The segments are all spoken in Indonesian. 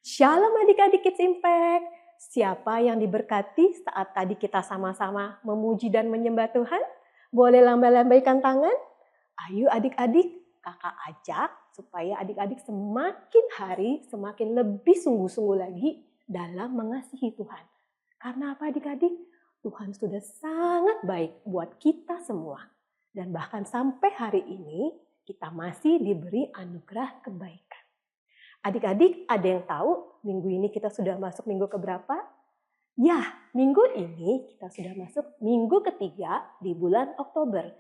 Shalom adik-adik Kids Impact. Siapa yang diberkati saat tadi kita sama-sama memuji dan menyembah Tuhan? Boleh lambaikan tangan? Ayo adik-adik, kakak ajak supaya adik-adik semakin hari semakin lebih sungguh-sungguh lagi dalam mengasihi Tuhan. Karena apa adik-adik? Tuhan sudah sangat baik buat kita semua. Dan bahkan sampai hari ini kita masih diberi anugerah kebaikan. Adik-adik, ada yang tahu minggu ini kita sudah masuk minggu keberapa? Ya, minggu ini kita sudah masuk minggu ketiga di bulan Oktober.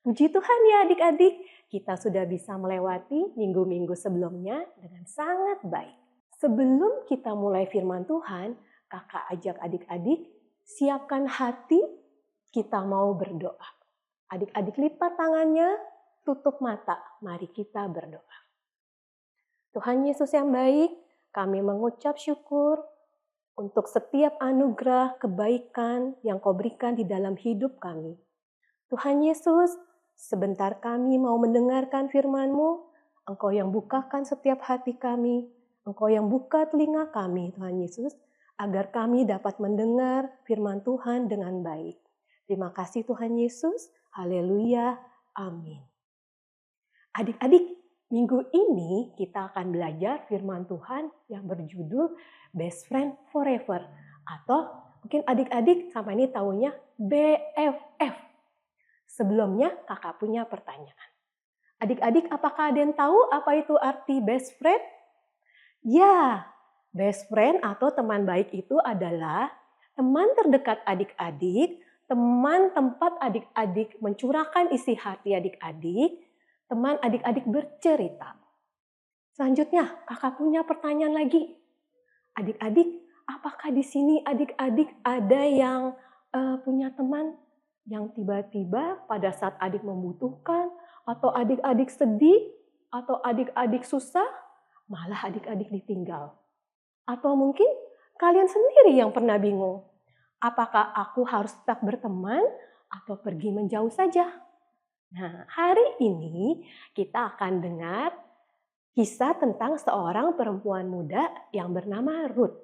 Puji Tuhan ya adik-adik, kita sudah bisa melewati minggu-minggu sebelumnya dengan sangat baik. Sebelum kita mulai firman Tuhan, kakak ajak adik-adik, siapkan hati, kita mau berdoa. Adik-adik lipat tangannya, tutup mata, mari kita berdoa. Tuhan Yesus yang baik, kami mengucap syukur untuk setiap anugerah kebaikan yang Kau berikan di dalam hidup kami. Tuhan Yesus, sebentar kami mau mendengarkan firman-Mu, Engkau yang bukakan setiap hati kami, Engkau yang buka telinga kami, Tuhan Yesus, agar kami dapat mendengar firman Tuhan dengan baik. Terima kasih Tuhan Yesus, haleluya, amin. Adik-adik, minggu ini kita akan belajar firman Tuhan yang berjudul Best Friend Forever. Atau mungkin adik-adik sama ini taunya BFF. Sebelumnya kakak punya pertanyaan. Adik-adik apakah ada yang tahu apa itu arti best friend? Ya, best friend atau teman baik itu adalah teman terdekat adik-adik, teman tempat adik-adik mencurahkan isi hati adik-adik, teman adik-adik bercerita. Selanjutnya, kakak punya pertanyaan lagi. Adik-adik, apakah di sini adik-adik ada yang punya teman yang tiba-tiba pada saat adik membutuhkan, atau adik-adik sedih, atau adik-adik susah, malah adik-adik ditinggal? Atau mungkin kalian sendiri yang pernah bingung, apakah aku harus tetap berteman atau pergi menjauh saja? Nah, hari ini kita akan dengar kisah tentang seorang perempuan muda yang bernama Ruth.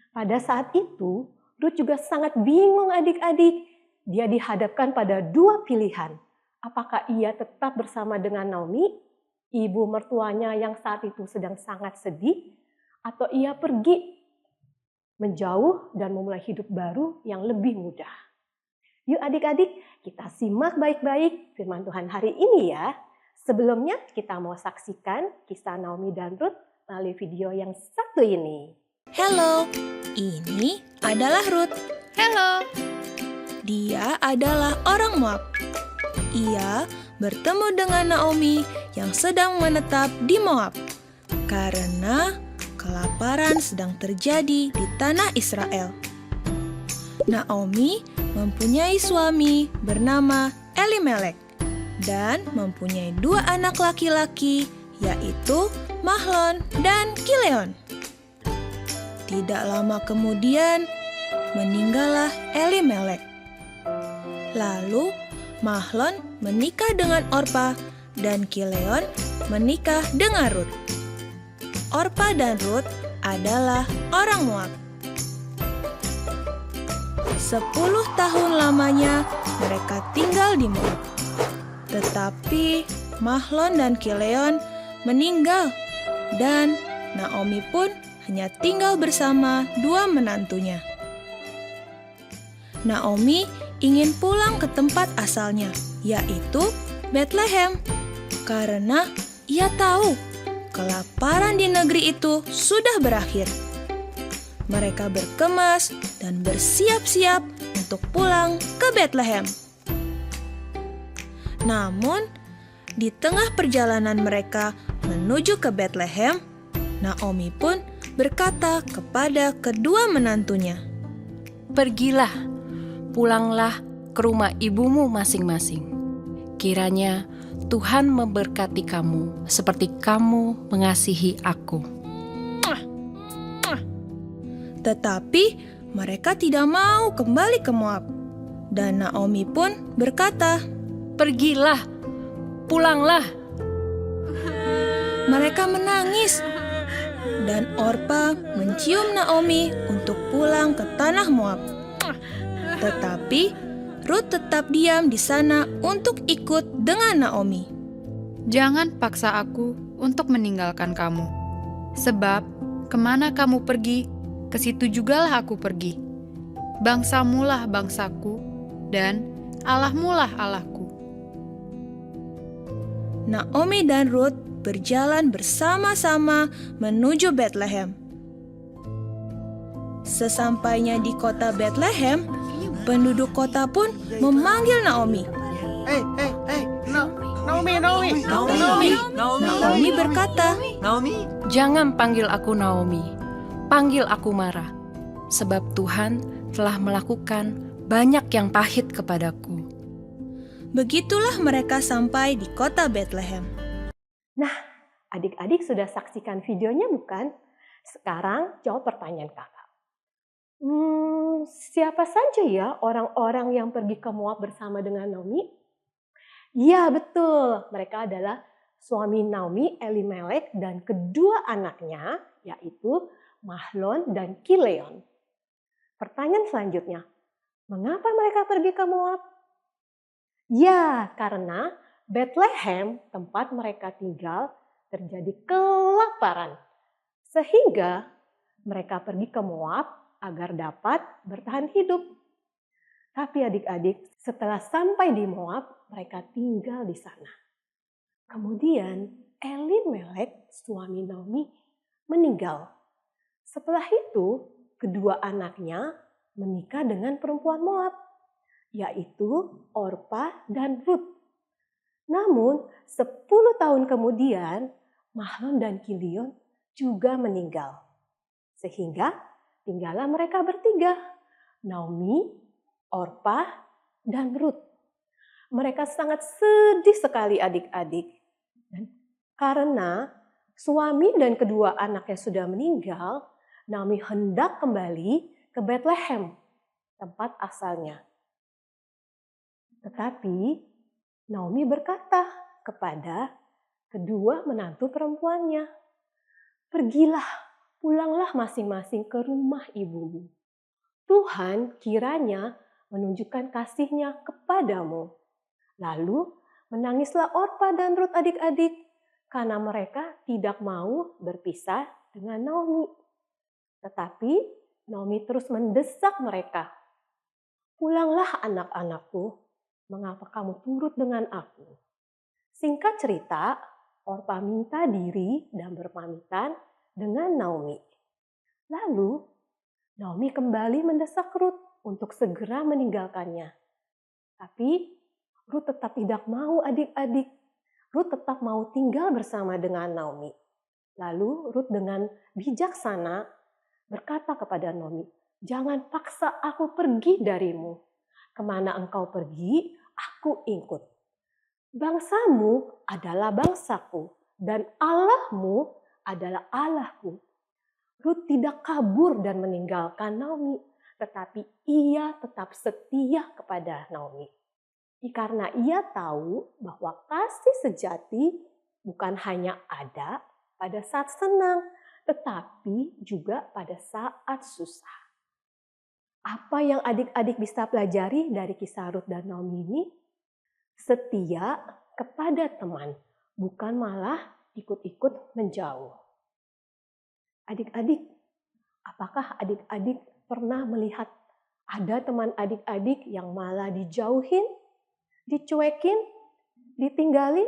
Pada saat itu, Ruth juga sangat bingung adik-adik. Dia dihadapkan pada dua pilihan. Apakah ia tetap bersama dengan Naomi, ibu mertuanya yang saat itu sedang sangat sedih, atau ia pergi menjauh dan memulai hidup baru yang lebih mudah. Yuk adik-adik, kita simak baik-baik firman Tuhan hari ini ya. Sebelumnya kita mau saksikan kisah Naomi dan Ruth melalui video yang satu ini. Halo, ini adalah Ruth. Halo. Dia adalah orang Moab. Ia bertemu dengan Naomi yang sedang menetap di Moab karena kelaparan sedang terjadi di tanah Israel. Naomi mempunyai suami bernama Elimelek dan mempunyai dua anak laki-laki, yaitu Mahlon dan Kileon. Tidak lama kemudian meninggallah Elimelek. Lalu Mahlon menikah dengan Orpa dan Kileon menikah dengan Ruth. Orpa dan Ruth adalah orang Moab. 10 tahun lamanya mereka tinggal di Moab. Tetapi Mahlon dan Kileon meninggal dan Naomi pun hanya tinggal bersama dua menantunya. Naomi ingin pulang ke tempat asalnya, yaitu Bethlehem, karena ia tahu kelaparan di negeri itu sudah berakhir. Mereka berkemas dan bersiap-siap untuk pulang ke Bethlehem. Namun, di tengah perjalanan mereka menuju ke Bethlehem, Naomi pun berkata kepada kedua menantunya, Pergilah, pulanglah ke rumah ibumu masing-masing. Kiranya Tuhan memberkati kamu seperti kamu mengasihi aku. Tetapi mereka tidak mau kembali ke Moab. Dan Naomi pun berkata, Pergilah, pulanglah. Mereka menangis dan Orpa mencium Naomi untuk pulang ke tanah Moab. Tetapi Ruth tetap diam di sana untuk ikut dengan Naomi. Jangan paksa aku untuk meninggalkan kamu. Sebab kemana kamu pergi, ke situ jugalah aku pergi. Bangsamulah bangsaku, dan Allahmulah Allahku. Naomi dan Ruth berjalan bersama-sama menuju Bethlehem. Sesampainya di kota Bethlehem, penduduk kota pun memanggil Naomi. Naomi berkata, Jangan panggil aku Naomi, panggil aku Mara, sebab Tuhan telah melakukan banyak yang pahit kepadaku. begitulah mereka sampai di kota Bethlehem. Nah, adik-adik sudah saksikan videonya bukan? Sekarang jawab pertanyaan kakak. Siapa saja ya orang-orang yang pergi ke Moab bersama dengan Naomi? Ya, betul. Mereka adalah suami Naomi, Elimelek, dan kedua anaknya, yaitu Mahlon dan Kileon. Pertanyaan selanjutnya, mengapa mereka pergi ke Moab? Ya, karena Bethlehem, tempat mereka tinggal, terjadi kelaparan. Sehingga mereka pergi ke Moab agar dapat bertahan hidup. Tapi adik-adik, setelah sampai di Moab, mereka tinggal di sana. Kemudian Elimelek, suami Naomi, meninggal. Setelah itu, kedua anaknya menikah dengan perempuan Moab, yaitu Orpa dan Ruth. Namun, 10 tahun kemudian, Mahlon dan Kilion juga meninggal. Sehingga tinggallah mereka bertiga, Naomi, Orpa, dan Ruth. Mereka sangat sedih sekali adik-adik. Dan karena suami dan kedua anaknya sudah meninggal, Naomi hendak kembali ke Bethlehem, tempat asalnya. Tetapi Naomi berkata kepada kedua menantu perempuannya, "Pergilah, pulanglah masing-masing ke rumah ibumu. Tuhan kiranya menunjukkan kasih-Nya kepadamu." Lalu menangislah Orpa dan Ruth adik-adik, karena mereka tidak mau berpisah dengan Naomi. Tetapi Naomi terus mendesak mereka, "Pulanglah anak-anakku, mengapa kamu turut dengan aku?" Singkat cerita, Orpa minta diri dan berpamitan dengan Naomi. Lalu, Naomi kembali mendesak Ruth untuk segera meninggalkannya. Tapi, Ruth tetap tidak mau adik-adik. Ruth tetap mau tinggal bersama dengan Naomi. Lalu, Ruth dengan bijaksana berkata kepada Naomi, "Jangan paksa aku pergi darimu. Kemana engkau pergi, aku ikut. Bangsamu adalah bangsaku, dan Allahmu adalah Allahku." Ruth tidak kabur dan meninggalkan Naomi, tetapi ia tetap setia kepada Naomi. Karena ia tahu bahwa kasih sejati bukan hanya ada pada saat senang, tetapi juga pada saat susah. Apa yang adik-adik bisa pelajari dari kisah Ruth dan Naomi ini? Setia kepada teman, bukan malah ikut-ikut menjauh. Adik-adik, apakah adik-adik pernah melihat ada teman adik-adik yang malah dijauhin, dicuekin, ditinggalin?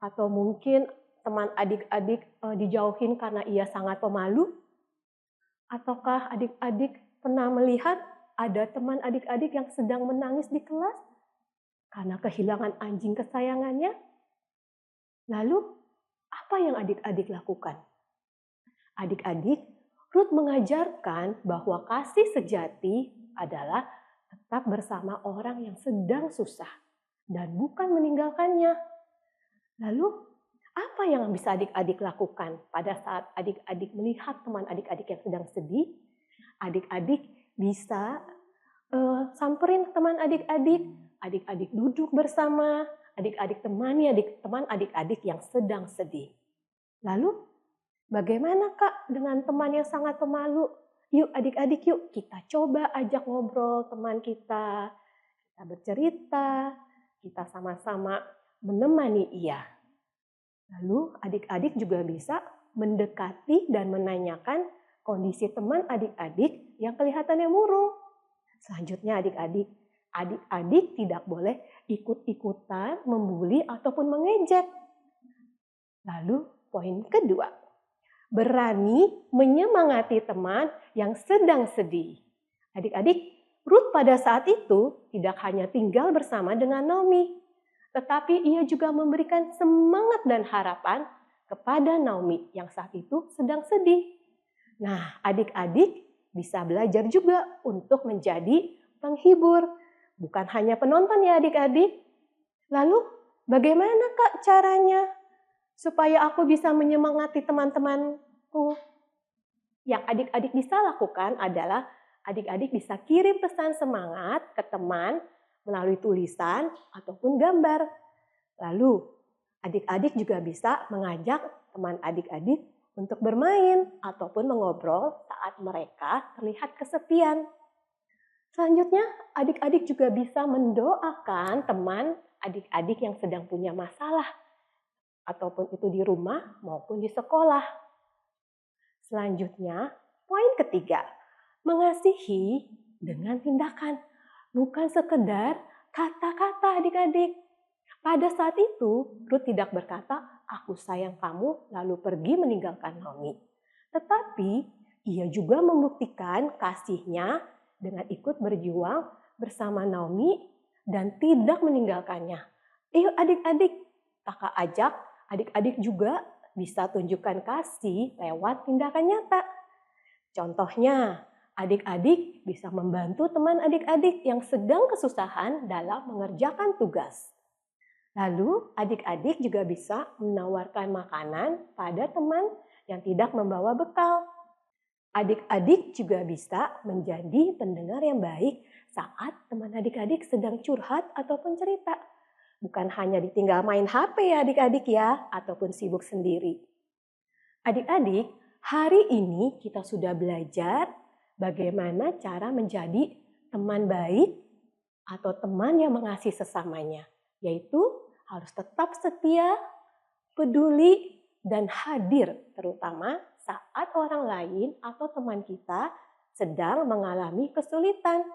Atau mungkin teman adik-adik dijauhin karena ia sangat pemalu? Ataukah adik-adik pernah melihat ada teman adik-adik yang sedang menangis di kelas karena kehilangan anjing kesayangannya? Lalu, apa yang adik-adik lakukan? Adik-adik, Ruth mengajarkan bahwa kasih sejati adalah tetap bersama orang yang sedang susah dan bukan meninggalkannya. Lalu, apa yang bisa adik-adik lakukan pada saat adik-adik melihat teman adik-adik yang sedang sedih? Adik-adik bisa samperin teman adik-adik, adik-adik duduk bersama, adik-adik temani teman adik-adik yang sedang sedih. Lalu, Bagaimana Kak dengan teman yang sangat pemalu? Yuk adik-adik yuk kita coba ajak ngobrol teman kita. Kita bercerita, kita sama-sama menemani ia. Lalu adik-adik juga bisa mendekati dan menanyakan kondisi teman adik-adik yang kelihatannya murung. Selanjutnya adik-adik tidak boleh ikut-ikutan membuli ataupun mengejek. Lalu poin kedua, berani menyemangati teman yang sedang sedih. Adik-adik, Ruth pada saat itu tidak hanya tinggal bersama dengan Naomi, tetapi ia juga memberikan semangat dan harapan kepada Naomi yang saat itu sedang sedih. Nah, adik-adik bisa belajar juga untuk menjadi penghibur, bukan hanya penonton ya adik-adik. Lalu, bagaimana Kak caranya supaya aku bisa menyemangati teman-temanku? Yang adik-adik bisa lakukan adalah adik-adik bisa kirim pesan semangat ke teman melalui tulisan ataupun gambar. Lalu, adik-adik juga bisa mengajak teman adik-adik untuk bermain ataupun mengobrol saat mereka terlihat kesepian. Selanjutnya, adik-adik juga bisa mendoakan teman adik-adik yang sedang punya masalah, ataupun itu di rumah maupun di sekolah. Selanjutnya, poin ketiga, mengasihi dengan tindakan, bukan sekedar kata-kata adik-adik. Pada saat itu, Ruth tidak berkata, aku sayang kamu, lalu pergi meninggalkan Naomi. Tetapi, ia juga membuktikan kasihnya dengan ikut berjuang bersama Naomi dan tidak meninggalkannya. Ayo adik-adik, kakak ajak adik-adik juga bisa tunjukkan kasih lewat tindakan nyata. Contohnya, adik-adik bisa membantu teman adik-adik yang sedang kesusahan dalam mengerjakan tugas. Lalu, adik-adik juga bisa menawarkan makanan pada teman yang tidak membawa bekal. Adik-adik juga bisa menjadi pendengar yang baik saat teman adik-adik sedang curhat ataupun cerita. Bukan hanya ditinggal main HP ya adik-adik ya, ataupun sibuk sendiri. Adik-adik, hari ini kita sudah belajar bagaimana cara menjadi teman baik atau teman yang mengasihi sesamanya, yaitu harus tetap setia, peduli, dan hadir terutama saat orang lain atau teman kita sedang mengalami kesulitan.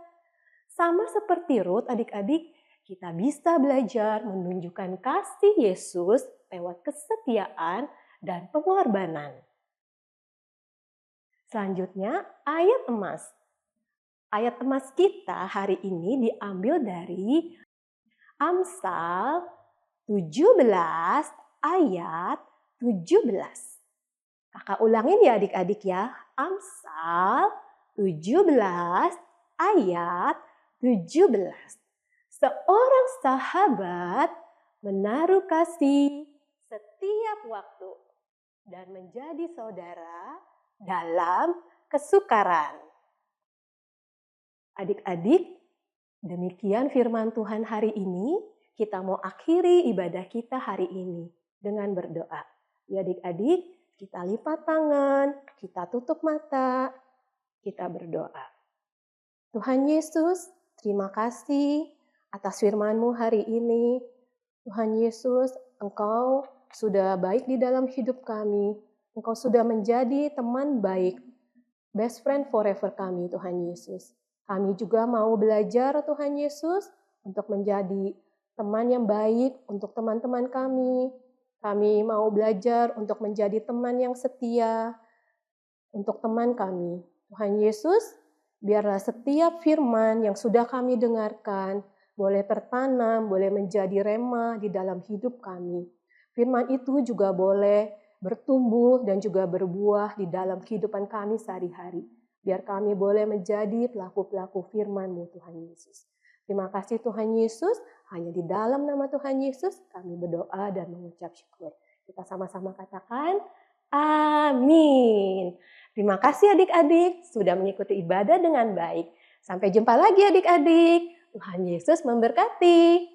Sama seperti Ruth, adik-adik, kita bisa belajar menunjukkan kasih Yesus lewat kesetiaan dan pengorbanan. Selanjutnya, ayat emas. Ayat emas kita hari ini diambil dari Amsal 17 ayat 17. Kakak ulangin ya adik-adik ya. Amsal 17 ayat 17. Seorang sahabat menaruh kasih setiap waktu dan menjadi saudara dalam kesukaran. Adik-adik, demikian firman Tuhan hari ini. Kita mau akhiri ibadah kita hari ini dengan berdoa. Ya adik-adik, kita lipat tangan, kita tutup mata, kita berdoa. Tuhan Yesus, terima kasih atas firman-Mu hari ini. Tuhan Yesus, Engkau sudah baik di dalam hidup kami. Engkau sudah menjadi teman baik, best friend forever kami, Tuhan Yesus. Kami juga mau belajar, Tuhan Yesus, untuk menjadi teman yang baik untuk teman-teman kami. Kami mau belajar untuk menjadi teman yang setia untuk teman kami. Tuhan Yesus, biarlah setiap firman yang sudah kami dengarkan boleh tertanam, boleh menjadi rema di dalam hidup kami. Firman itu juga boleh bertumbuh dan juga berbuah di dalam kehidupan kami sehari-hari. Biar kami boleh menjadi pelaku-pelaku firman-Mu, Tuhan Yesus. Terima kasih Tuhan Yesus, hanya di dalam nama Tuhan Yesus kami berdoa dan mengucap syukur. Kita sama-sama katakan, amin. Terima kasih adik-adik sudah mengikuti ibadah dengan baik. Sampai jumpa lagi adik-adik. Tuhan Yesus memberkati.